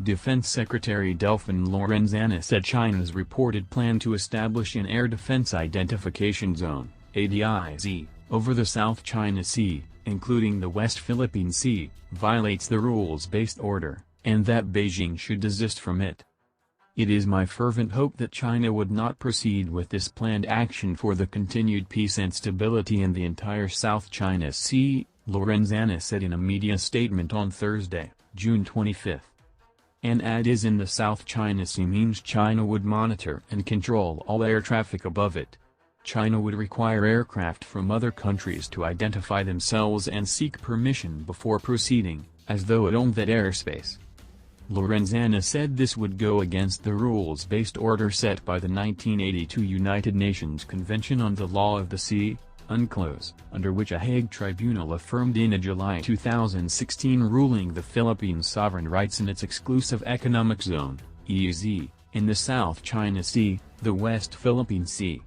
Defense Secretary Delfin Lorenzana said China's reported plan to establish an Air Defense Identification Zone, ADIZ, over the South China Sea, including the West Philippine Sea, violates the rules-based order, and that Beijing should desist from it. It is my fervent hope that China would not proceed with this planned action for the continued peace and stability in the entire South China Sea, Lorenzana said in a media statement on Thursday, June 25. An ADIZ in the South China Sea means China would monitor and control all air traffic above it. China would require aircraft from other countries to identify themselves and seek permission before proceeding, as though it owned that airspace. Lorenzana said this would go against the rules-based order set by the 1982 United Nations Convention on the Law of the Sea, UNCLOS, under which a Hague tribunal affirmed in a July 2016 ruling the Philippines' sovereign rights in its exclusive economic zone, EEZ, in the South China Sea, the West Philippine Sea.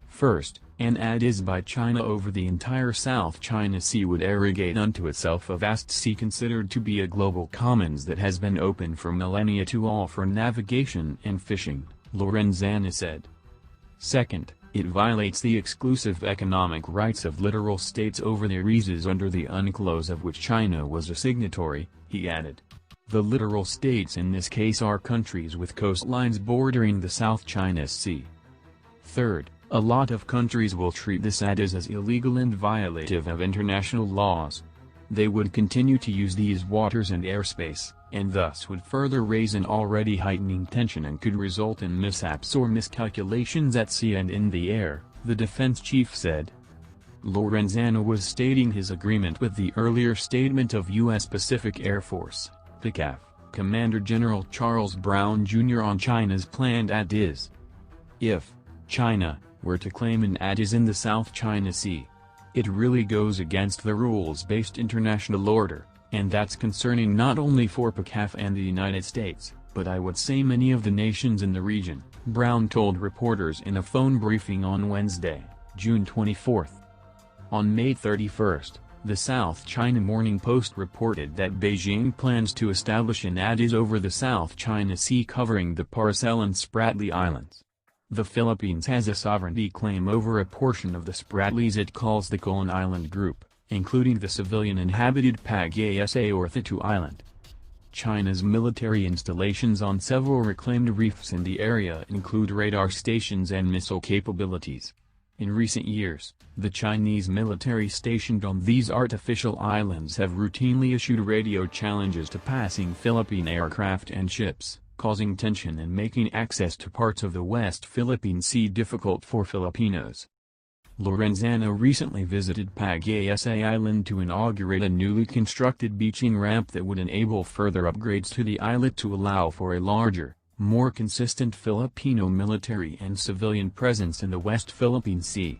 First, an ADIZ by China over the entire South China Sea would arrogate unto itself a vast sea considered to be a global commons that has been open for millennia to all for navigation and fishing, Lorenzana said. Second, it violates the exclusive economic rights of littoral states over their ADIZs under the UNCLOS of which China was a signatory, he added. The littoral states in this case are countries with coastlines bordering the South China Sea. Third, a lot of countries will treat this ADIZ as illegal and violative of international laws. They would continue to use these waters and airspace, and thus would further raise an already heightening tension and could result in mishaps or miscalculations at sea and in the air, the defense chief said. Lorenzana was stating his agreement with the earlier statement of U.S. Pacific Air Force, PACAF, Commander General Charles Brown Jr. on China's planned ADIZ. If China were to claim an ADIZ in the South China Sea, it really goes against the rules-based international order, and that's concerning not only for PACAF and the United States, but I would say many of the nations in the region, Brown told reporters in a phone briefing on Wednesday, June 24. On May 31, the South China Morning Post reported that Beijing plans to establish an ADIZ over the South China Sea covering the Paracel and Spratly Islands. The Philippines has a sovereignty claim over a portion of the Spratlys it calls the Colon Island Group, including the civilian-inhabited Pagasa or Thitu Island. China's military installations on several reclaimed reefs in the area include radar stations and missile capabilities. In recent years, the Chinese military stationed on these artificial islands have routinely issued radio challenges to passing Philippine aircraft and ships, causing tension and making access to parts of the West Philippine Sea difficult for Filipinos. Lorenzana recently visited Pagasa Island to inaugurate a newly constructed beaching ramp that would enable further upgrades to the islet to allow for a larger, more consistent Filipino military and civilian presence in the West Philippine Sea.